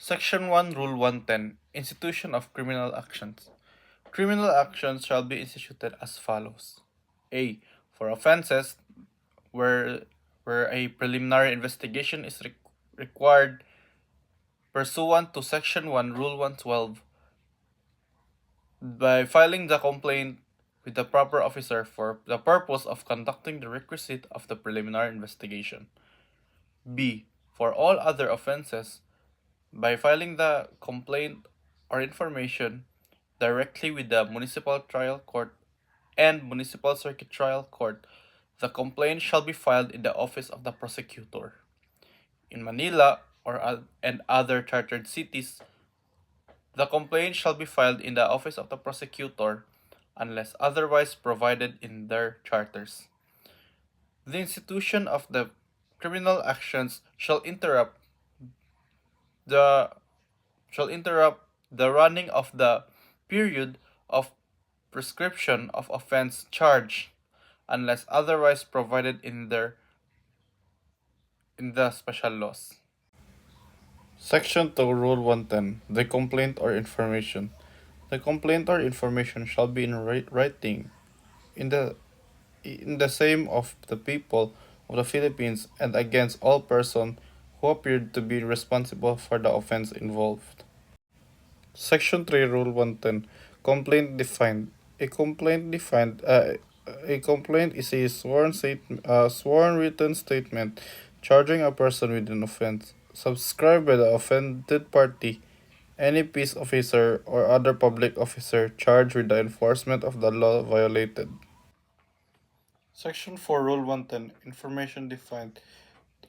Section 1, Rule 110, Institution of Criminal Actions. Criminal actions shall be instituted as follows: A. For offenses where, where a preliminary investigation is required pursuant to Section 1, Rule 112, by filing the complaint with the proper officer for the purpose of conducting the requisite of the preliminary investigation. B. For all other offenses, by filing the complaint or information directly with the municipal trial court and municipal circuit trial court, the complaint shall be filed in the office of the prosecutor. In Manila and other chartered cities, the complaint shall be filed in the office of the prosecutor unless otherwise provided in their charters. The institution of the criminal actions the shall interrupt the running of the period of prescription of offense charged unless otherwise provided in the special laws. Section 2, Rule 110, the complaint or information. The complaint or information shall be in writing in the same of the people of the Philippines and against all persons who appeared to be responsible for the offense involved. Section 3, Rule 110, complaint defined. A complaint defined. A complaint is a sworn written statement charging a person with an offense, subscribed by the offended party, any peace officer or other public officer charged with the enforcement of the law violated. Section 4, Rule 110, information defined.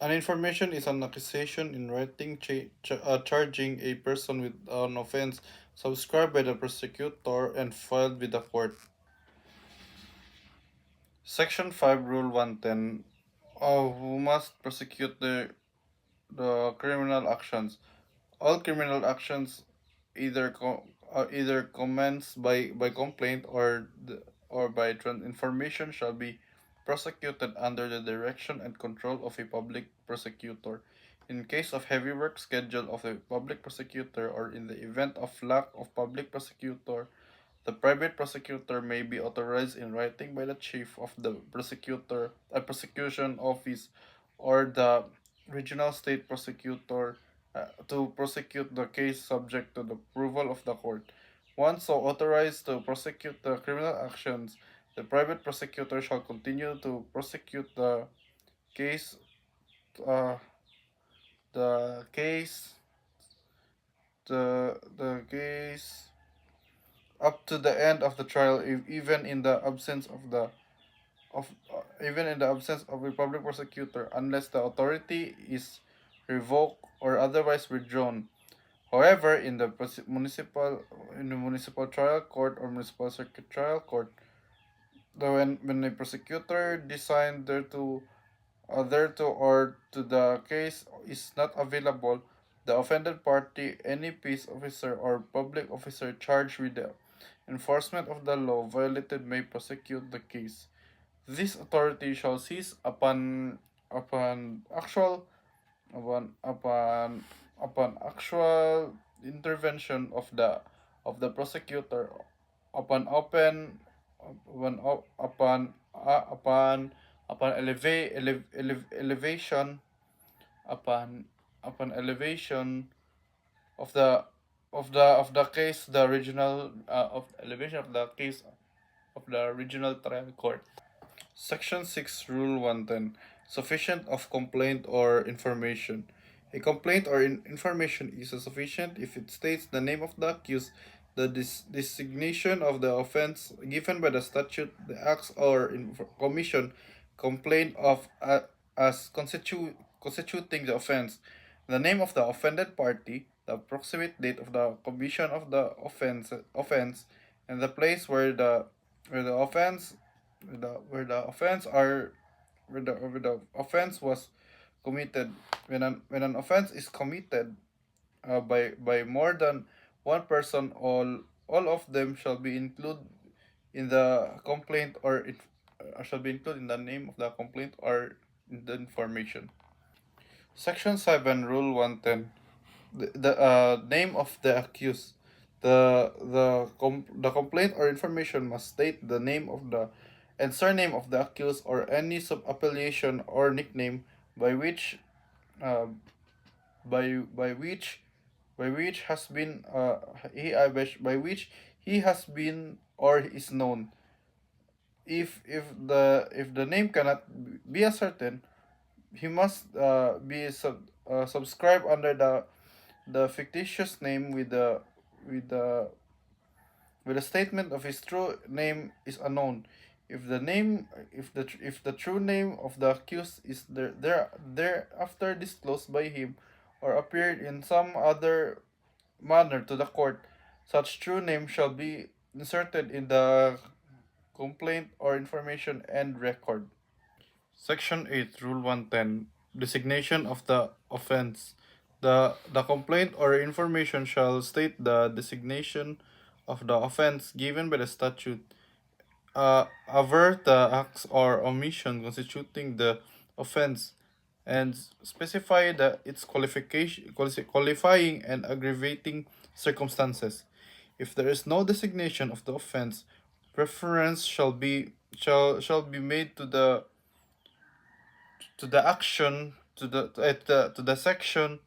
An information is an accusation in writing charging a person with an offense subscribed by the prosecutor and filed with the court. Section 5, Rule 110, who must prosecute the criminal actions. All criminal actions either commenced by complaint or by information shall be prosecuted under the direction and control of a public prosecutor. In case of heavy work schedule of a public prosecutor or in the event of lack of public prosecutor, the private prosecutor may be authorized in writing by the chief of the prosecution office or the regional state prosecutor to prosecute the case subject to the approval of the court. Once so authorized to prosecute the criminal actions, the private prosecutor shall continue to prosecute case uh, the case the case up to the end of the trial, even in the absence of even in the absence of a public prosecutor, unless the authority is revoked or otherwise withdrawn. However, in the municipal trial court or municipal circuit trial court, when a prosecutor designed thereto or to the case is not available, the offended party, any peace officer or public officer charged with the enforcement of the law violated may prosecute the case. This authority shall cease upon actual upon actual intervention of the prosecutor upon open upon upon elevation of the case the original of elevation of the case of the original trial court. Section 6, Rule 110, sufficient of complaint or information. A complaint or information is sufficient if it states the name of the accused, the designation of the offense given by the statute, the acts or commission complained of as constituting the offense, the name of the offended party, the approximate date of the commission of the offense, and the place where the offense where the offense are where the offense was committed. When an offense is committed by more than one person, all of them shall be included in the complaint shall be included in the name of the complaint or in the information. Section 7, Rule 110, the name of the accused. The complaint or information must state the name of the and surname of the accused or any sub appellation or nickname by which uh, by which by which has been by which he has been or is known. If the name cannot be ascertained, he must subscribe under the fictitious name with the with a statement of his true name is unknown. If the true name of the accused is thereafter disclosed by him or appeared in some other manner to the court, such true name shall be inserted in the complaint or information and record. Section 8, Rule 110, Designation of the offense. The complaint or information shall state the designation of the offense given by the statute, avert the acts or omission constituting the offense, and specify its qualifying and aggravating circumstances. If there is no designation of the offense, reference shall be made to the action to the section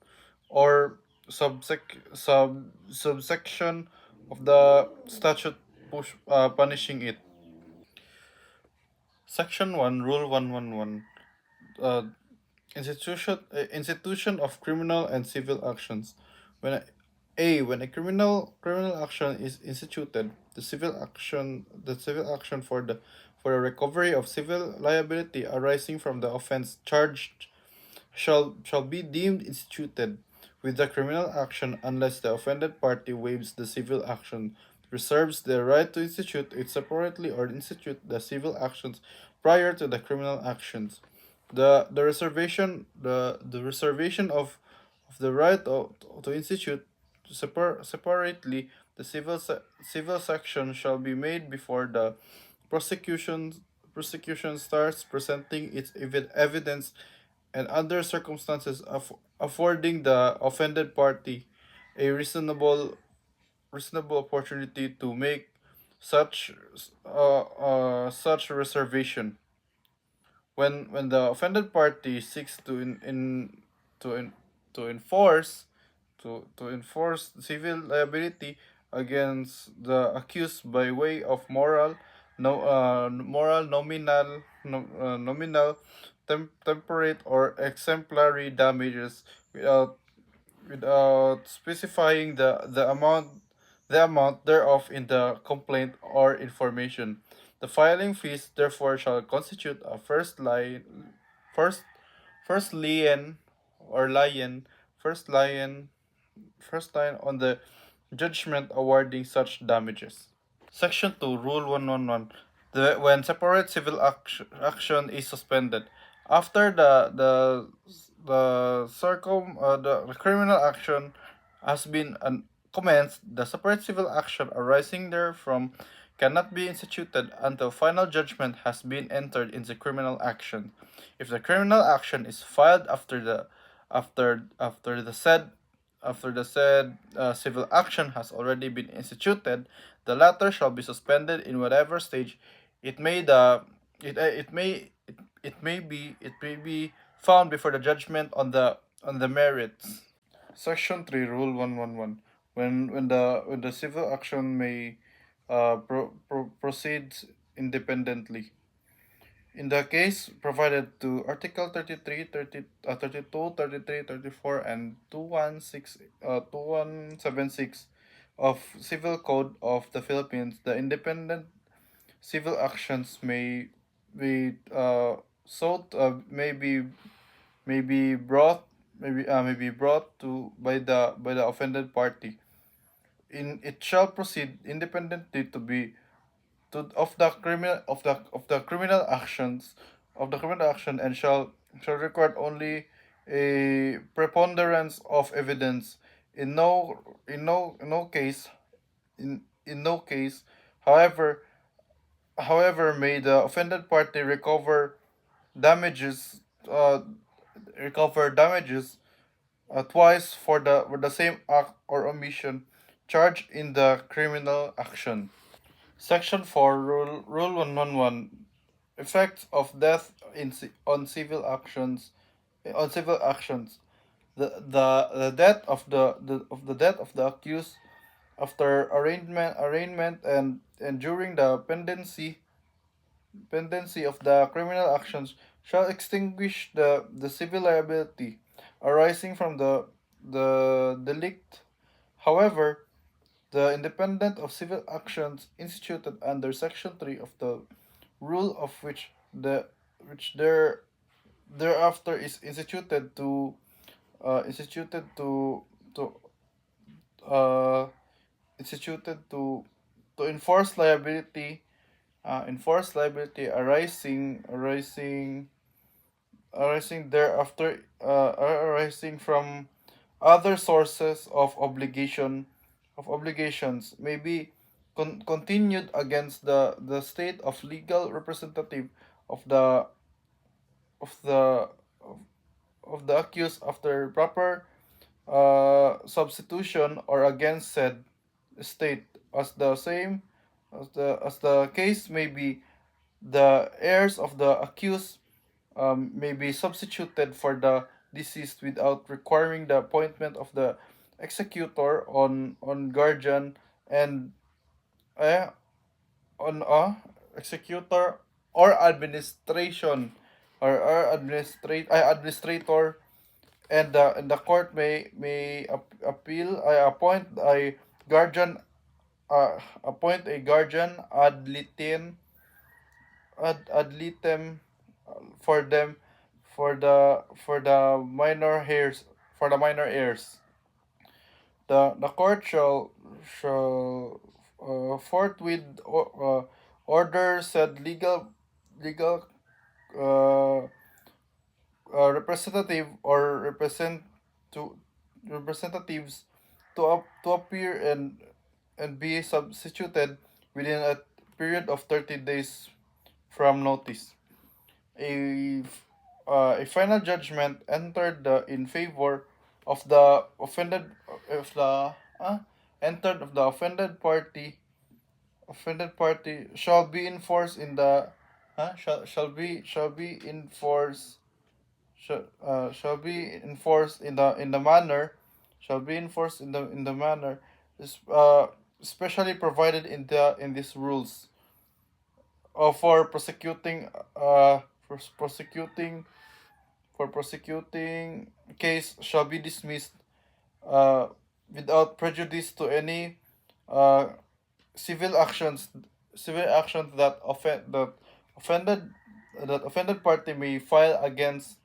or subsection of the statute punishing it. Section 1, Rule 111, uh, institution of criminal and civil actions. When a criminal action is instituted, the civil action for the recovery of civil liability arising from the offense charged shall be deemed instituted with the criminal action unless the offended party waives the civil action, reserves the right to institute it separately, or institute the civil actions prior to the criminal actions. The reservation of the right to institute separately the civil section shall be made before the prosecution prosecution starts presenting its evidence, and under circumstances affording the offended party a reasonable opportunity to make such reservation. When the offended party seeks to in, to enforce to enforce civil liability against the accused by way of moral, nominal, temperate, or exemplary damages without specifying the amount thereof in the complaint or information. The filing fees therefore shall constitute a first first lien or lion first lion first line on the judgment awarding such damages. Section 2, Rule 111. When separate civil action is suspended, after the criminal action has been commenced, the separate civil action arising therefrom cannot be instituted until final judgment has been entered in the criminal action. If the criminal action is filed after the said civil action has already been instituted, the latter shall be suspended in whatever stage it may the it may be found before the judgment on the merits. Section 3, Rule 111. When the civil action may proceed independently. In the case provided to Article 33, 32, 33, 34, and 2176 of Civil Code of the Philippines, the independent civil actions be sought may be brought to by the offended party. It shall proceed independently of the criminal action, and shall record only a preponderance of evidence. In no case, however may the offended party damages uh, recover damages twice for the same act or omission charged in the criminal action. Section 4, Rule 111, effects of death on civil actions. The death of the death of the accused after arraignment and during the pendency of the criminal actions shall extinguish the civil liability arising from the delict. However, the independent of civil actions instituted under Section 3 of the rule of which thereafter is instituted to uh, instituted to enforce liability arising thereafter arising from other sources of obligations may be continued against the state of legal representative of the of the of, of the accused after proper substitution or against said state as the same as the case may be. The heirs of the accused may be substituted for the deceased without requiring the appointment of the executor on guardian and uh, on executor or administrator, and the court may appeal guardian appoint a guardian ad litem for them for the minor heirs. The court shall forthwith order said legal uh, representative or to representatives to appear and be substituted within a period of 30 days from notice. A a final judgment entered in favor of the of the entered of the offended party shall be enforced in the shall be enforced shall be enforced in the manner shall be enforced in the manner is especially provided in these rules for prosecuting for prosecuting for prosecuting case shall be dismissed uh, without prejudice to any uh, civil actions offended that offended party may file against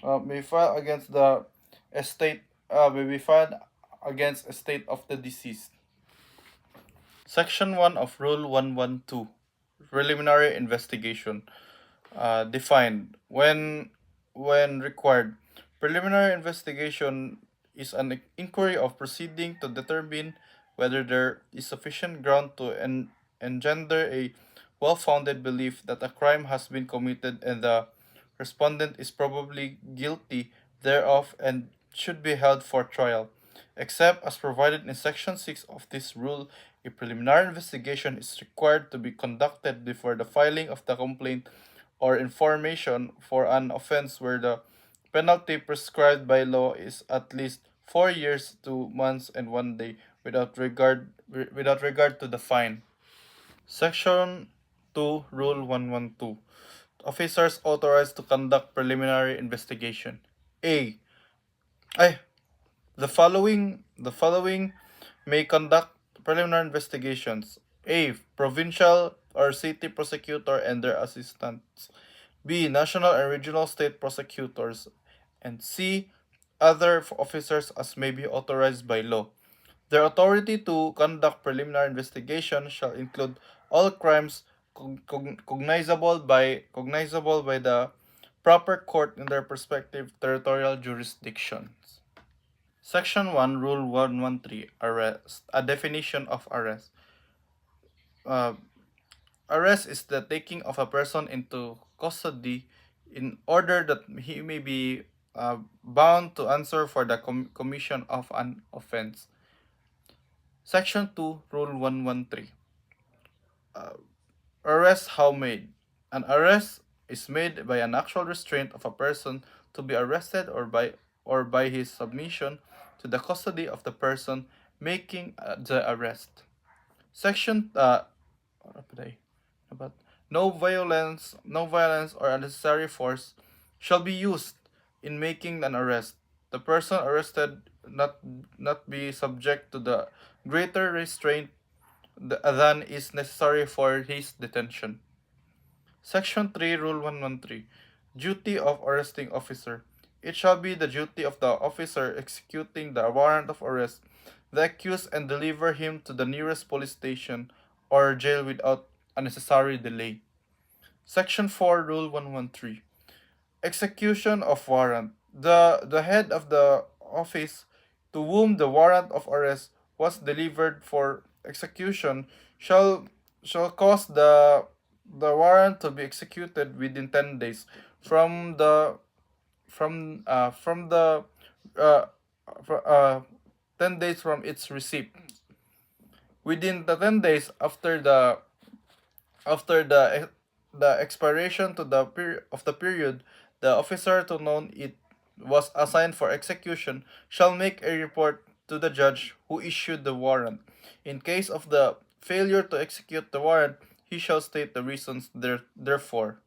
the estate may be filed against estate of the deceased. Section 1 of Rule 112, preliminary investigation, defined when required. Preliminary investigation is an inquiry of proceeding to determine whether there is sufficient ground to engender a well-founded belief that a crime has been committed and the respondent is probably guilty thereof and should be held for trial. Except as provided in Section 6 of this rule, a preliminary investigation is required to be conducted before the filing of the complaint or information for an offense where the penalty prescribed by law is at least 4 years, 2 months, and 1 day without regard to the fine. Section 2, Rule 112. Officers authorized to conduct preliminary investigation. A. Ay, the following may conduct preliminary investigations. A. Provincial or city prosecutor and their assistants. B. National and regional state prosecutors. And C. Other officers as may be authorized by law. Their authority to conduct preliminary investigation shall include all crimes cognizable by the proper court in their respective territorial jurisdictions. Section 1, Rule 113, Arrest. A definition of arrest. Uh, Arrest is the taking of a person into custody in order that he may be bound to answer for the commission of an offense. Section 2, Rule 113. Arrest how made. An arrest is made by an actual restraint of a person to be arrested or by his submission to the custody of the person making the arrest. Section ano pa day? About no violence or unnecessary force shall be used in making an arrest. The person arrested not be subject to the greater restraint than is necessary for his detention. Section 3, Rule 113. Duty of arresting officer. It shall be the duty of the officer executing the warrant of arrest, the accused, and deliver him to the nearest police station or jail without unnecessary delay. Section 4, Rule 113. Execution of warrant. The head of the office to whom the warrant of arrest was delivered for execution shall cause the warrant to be executed within 10 days from the from the uh, fr- uh 10 days from its receipt. Within the 10 days after the expiration to of the period the officer to known it was assigned for execution shall make a report to the judge who issued the warrant. In case of the failure to execute the warrant, he shall state the reasons therefore.